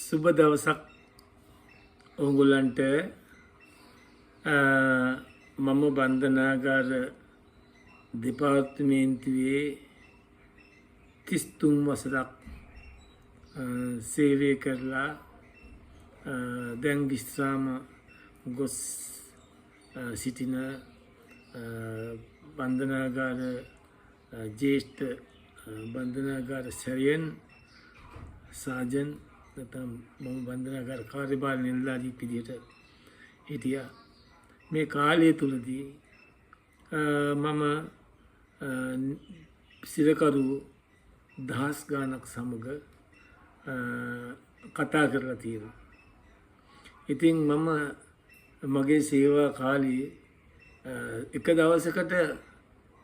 සුබ දවසක් ඔයගොල්ලන්ට මම බන්ධනාගාර දෙපාර්තමේන්තුවේ 33 වසරක් සේවය කරලා දැන් විශ්‍රාම ගොස් සිටින බන්ධනාගාර ජ්‍යෙෂ්ඨ බන්ධනාගාර සැරියන් සාජන් නැත්නම් මම බන්ධනාගාර කාර්යභාර නිලධාරී විදියට හිටියා. මේ කාලය තුලදී මම සිරකරු දහස් ගාණක් සමග කතා කරලා තියෙනවා. ඉතින් මම මගේ සේවා කාලයේ එක දවසකට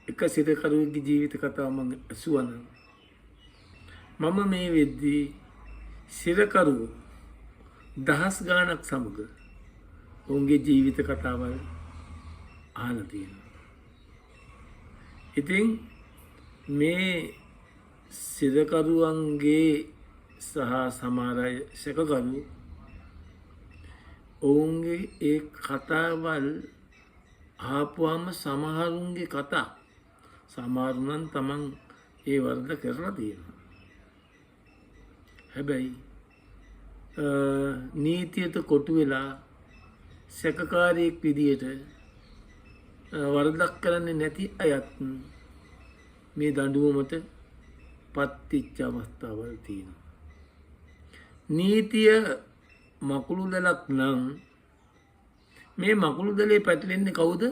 එක සිරකරුවෙකුගේ ජීවිත කතාව මම අසුවන මම මේ වෙද්දී සිරකරු දහස් ගාණක් සමග ඔවුන්ගේ ජීවිත කතාවල් අහලා තියෙනවා. ඉතින් මේ සිරකරුවන්ගේ සහ සමහර සැකකරු ඔවුන්ගේ ඒ කතාවල් ආපුවම සමහරුන්ගේ කතා සමහරුන් තමන් ඒ වරද කරලා තියෙනවා. හැබැයි නීතියට කොටු වෙලා සැකකාරයෙක් විදියට වරදක් කරන්නේ නැති අයත් මේ දඬුවමට පත්වෙච්ච අවස්ථාවල් තියෙනවා. නීතිය මකුළු දලක් නම් මේ මකුළු දලේ පැටලෙන්නේ කවුද?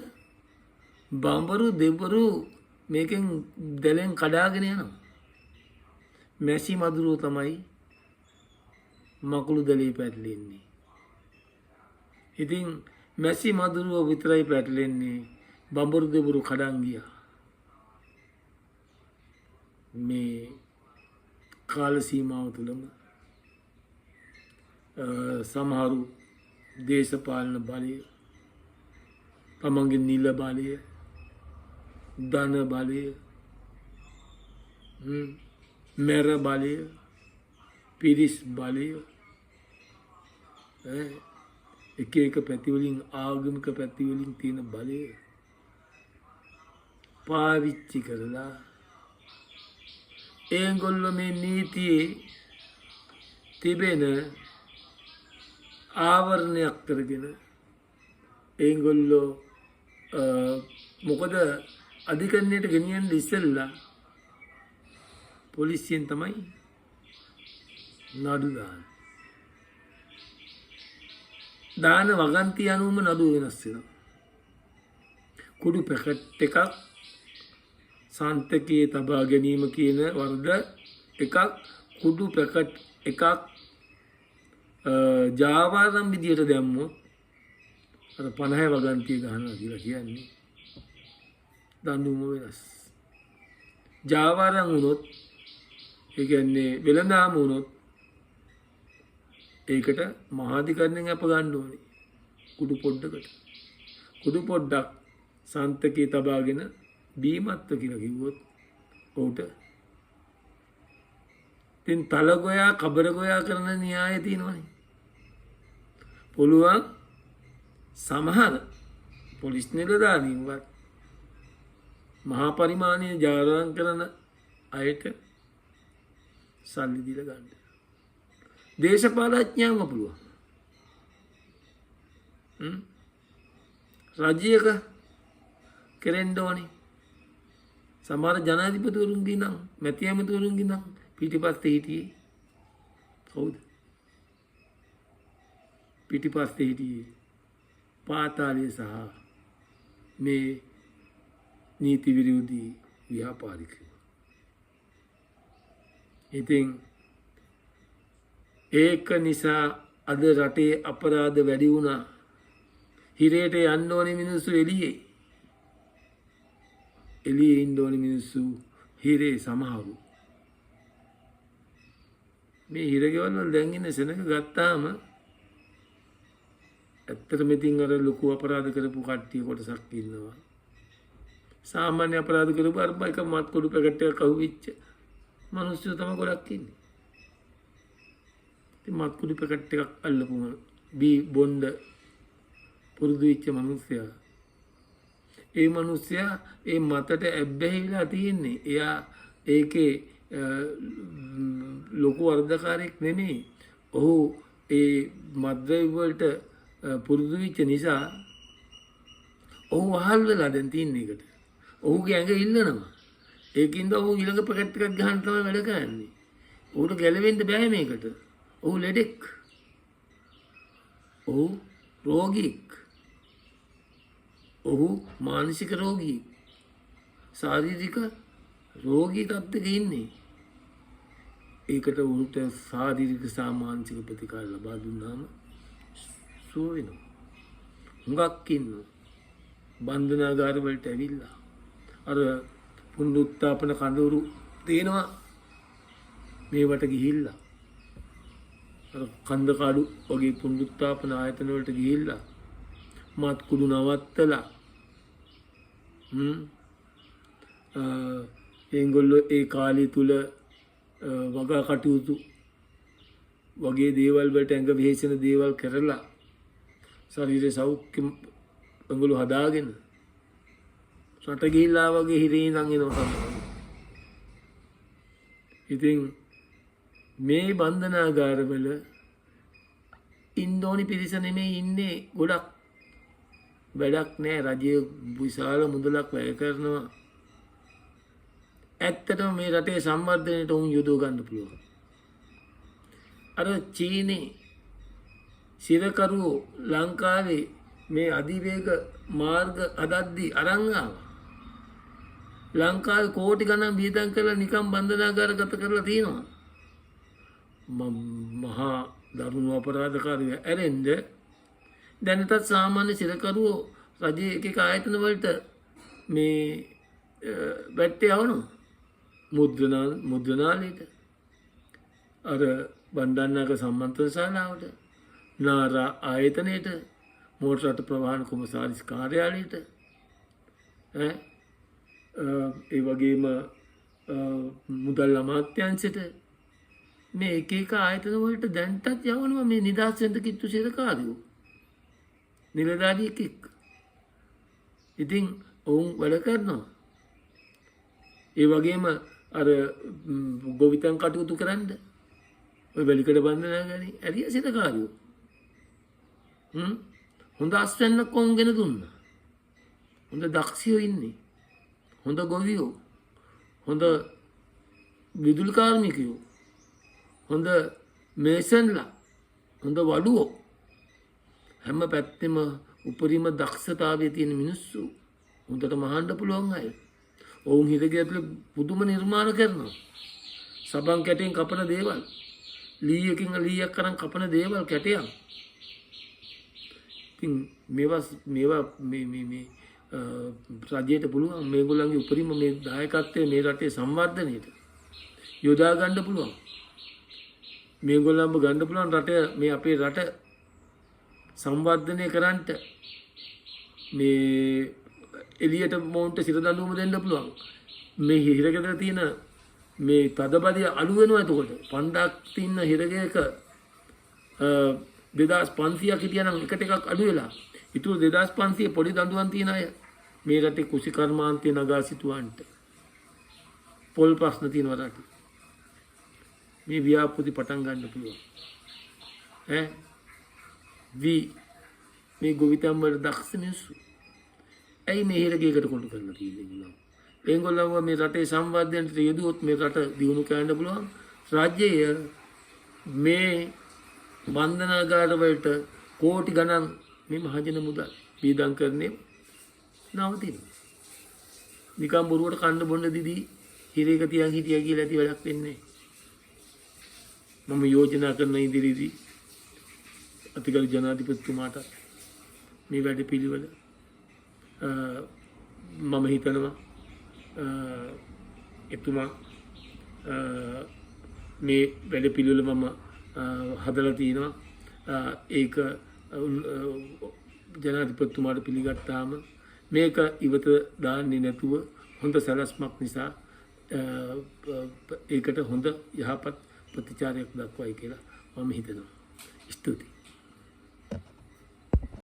බඹරු දෙබරු මේකෙන් දැලෙන් කඩාගෙන යනවා. මැසි මදුරුව තමයි මකුළු දලේ පැටලෙන්නේ. ඉතින් මැසි මදුරුව විතරයි පැටලෙන්නේ. බඹරු දෙබරු කඩන් ගියා. මේ කාල සීමාව තුළම සමහරු දේශපාලන බලය, තමන්ගේ නිල බලය, ධන බලය, මෙර බලය, පිරිස් බලය, එක එක පැතිවලින් ආගමික පැතිවලින් තියෙන බලය පාවිච්චි කරලා ඒගොල්ලෝ මේ නීතියේ තිබෙන ආවරණයක් කරගෙන ඒගොල්ලෝ මොකද අධිකරණයට ගෙනියන්න ඉස්සෙල්ලා පොලිසියෙන් තමයි නඩු දාන වගන්ති අනුවම නඩු වෙනස් වෙනවා. කුඩු පැකට් එකක් සන්තකයේ තබා ගැනීම කියන වරද එකක්, කුඩු පැකට් එකක් ජාවාරම් විදියට දැම්මොත් අර 50 වගන්තිය ගන්නවා කියලා කියන්නේ දඬුවම වෙනස්. ජාවාරම් වුණොත් ඒ කියන්නේ වෙළඳාම වුණොත් ඒකට මහාධිකරණයෙන් අප ගන්න ඕනේ කුඩු පොඩ්ඩකට. කුඩු පොඩ්ඩක් සන්තකේ තබාගෙන බීමත්ව කියලා කිව්වොත් ඔහුට තින් තල ගෝයා කබර ගෝයා කරන න්‍යාය තියෙනවනේ. පුළුවන් සමහර පොලිස් නිලධාරීන්වත් මහා පරිමාණයේ ජාවාරම් කරන අයට සල්ලි දීලා ගන්න. දේශපාලඥයන්ව පුළුවන්. රජයක කෙරෙන්න ඕනේ. සමහර ජනාධිපතිවරුන්ගේ නම් මැති ඇමතිවරුන්ගේ නම් පිටිපස්සේ හිටියේ කවුද? පිටිපස්සේ හිටියේ පාතාලයේ සහ මේ නීති විරෝධී ව්‍යාපාරිකයෝ. ඉතින් ඒක නිසා අද රටේ අපරාධ වැඩි වුණා. හිරේට යන්න ඕනේ මිනිස්සු එළියේ. එළියේ ඉන්න ඕනේ මිනිස්සු හිරේ සමහරු. මේ හිරගෙවල් වල දැන් ඉන්න සෙනඟ ගත්තාම ඇත්තටම ඉතින් අර ලොකු අපරාධ කරපු කට්ටිය කොටසක් ඉන්නවා. සාමාන්‍ය අපරාධ කරපු අර බයික මත් කොඩු පැකට් එකක් අහුවෙච්ච මිනිස්සු තමයි ගොඩක් ඉන්නේ. ඉතින් මත්කුඩු පැකට් එකක් අල්ලපුම බී බොණ්ඩ පුරුදු වෙච්ච මිනිස්සයා ඒ මිනිස්සයා ඒ මතට ඇබ්බැහිලා තියෙන්නේ. එයා ඒකේ ලොකු වර්ධකාරයෙක් නෙමෙයි. ඔහු ඒ මත්ද්‍රව්‍ය වලට පුරුදු වෙච්ච නිසා ඔහු වහල් වෙලා දැන් තියෙන එකට. ඔහුගේ ඇඟ ඉල්ලනවා. ඒකින්ද ඔහු ඊළඟ පැකට් එකක් ගහන්න තමයි වැඩ කරන්නේ. ඔහුට ගැලවෙන්න බෑ මේකට. ඔහු ලෙඩෙක්. ඔහු රෝගියෙක්. ඔහු මානසික රෝගියෙක්. ශාරීරික රෝගී තත්ත්වයක ඉන්නේ. ඒකට උන්ට ශාරීරික සහ මානසික ප්‍රතිකාර ලබා දුන්නාම සුව වෙනවා. හුඟක් ඉන්නවා. බන්ධනාගාර වලට ඇවිල්ලා අර පුනරුත්ථාපන කඳවුරු තේනවා මේවට ගිහිල්ලා අර කන්දකාඩු වගේ පුනරුත්ථාපන ආයතන වලට ගිහිල්ලා මත් කුඩු නවත්තලා ඒගොල්ලෝ ඒ කාලය තුල වගා කටයුතු වගේ දේවල් වලට ඇඟ වෙහෙසෙන දේවල් කරලා ශරීර සෞඛ්‍ය ඇඟලු හදාගෙන රට ගිහිල්ලා වගේ හිරේ ඉඳන් එනවා තමයි. ඉතින් මේ බන්ධනාගාරවල ඉන්දෝනි පිරිස නෙමෙයි ඉන්නේ ගොඩක් වැඩක් නෑ. රජය විශාල මුදලක් වැය කරනවා. ඇත්තටම මේ රටේ සංවර්ධනයට උන් යොදව ගන්න පුළුවන්. අර චීනේ සිරකරුවෝ ලංකාවේ මේ අධිවේග මාර්ග හදද්දී අරන් ආවා. ලංකාවේ කෝටි ගණන් වියදම් කරලා නිකම් බන්ධනාගාරගත කරලා තියෙනවා. මහා දරුණු අපරාධකාරයෝ ඇරෙන්න දැනටත් සාමාන්‍ය සිරකරුවෝ රජයේ එක ආයතන වලට මේ වැට්ටේ යවනවා. මුද්‍රණාලයට අර බණ්ඩාරනායක සම්මන්ත්‍රණ ශාලාවට නාරා ආයතනයට මෝටර රට ප්‍රවාහන කොමසාරිස් කාර්යාලයට ඒ වගේම මුදල් අමාත්‍යාංශයට මේ එක එක ආයතන වලට දැන්ටත් යවනවා මේ නිදහස් වෙන්න කිට්ටු සේරකාරයෝ නිලධාරියෙක් එක්ක. ඉතින් ඔවුන් වැඩ කරනවා. ඒ වගේම අර ගොවිතැන් කටයුතු කරන්න ඔය වැලිකඩ බන්ධනාගාරේ ඇරිය සේරකාරයෝ හොඳ අස්වැන්නක් කොන්ගෙන දුන්නා. හොඳ දක්ෂයෝ ඉන්නේ. හොඳ ගොවියෝ. හොඳ විදුලි කාර්මිකයෝ. හොඳ මේසන්ලා. හොඳ වඩුවෝ. හැම පැත්තෙම උපරිම දක්ෂතාවයේ තියෙන මිනිස්සු. හොඳට මහන්න පුළුවන් අය. ඔවුන් හිරගේ ඇතුලේ පුදුම නිර්මාණ කරනවා. සබන් කැටෙන් කපන දේවල්. ලීයකින් ලීයක් කරන් කපන දේවල් කැටයන්. මේවා මේ රජයට පුළුවන් මේගොල්ලන්ගේ උපරිම මේ දායකත්වය මේ රටේ සංවර්ධනයට යොදා ගන්න පුළුවන්. මේගොල්ලන්ව ගන්න පුළුවන් රට මේ අපේ රට සංවර්ධනය කරන්නට මේ එළියට මොන්ට සිර දඬුවම දෙන්න පුළුවන්. මේ හිරගෙදර තියෙන මේ තදබදිය අඩු වෙනවා. එතකොට 5000ක් තියෙන හිරගයක 2500ක් හිටියනම් එකට එකක් අඩු වෙලා ඊටු 2500 පොඩි දඬුවම් තියන අය මේ රටේ කුසි කර්මාන්තය නගා සිටුවන්ට පොල් ප්‍රශ්න තියෙනවා රටේ. මේ ව්‍යාපෘති පටන් ගන්න පුළුවන්. මේ ගොවිතැන් වල දක්ෂ මිනිස්සු ඇයි මේ හිරගයකට කොටු කරලා තියෙන්නේ? ඒගොල්ලෝ මේ රටේ සංවර්ධනයට යෙදුවොත් මේ රට දියුණු කරන්න පුළුවන්. රාජ්‍යය මේ බන්ධනාගාර වලට කෝටි ගණන් මේ මහජන මුදල් වියදම් කරන්නේ නවතිනවා. නිකම් බොරුවට කන්න බොන්න දිදී හිරේක තියන් හිටියා කියලා ඇති වැඩක් වෙන්නේ. මම යෝජනා කරන ඉදිරියේදී අතිගරු ජනාධිපතිතුමාට මේ වැඩ පිළිවෙල මම හිතනවා එතුමා මේ වැඩ පිළිවෙල මම හදලා තිනවා. ඒක ජනාධිපතිතුමාට පිළිගත්තාම මේක ඉවත දාන්නේ නැතුව හොඳ සැලැස්මක් නිසා ඒකට හොඳ යහපත් ප්‍රතිචාරයක් දක්වයි කියලා මම හිතනවා. ස්තුතියි.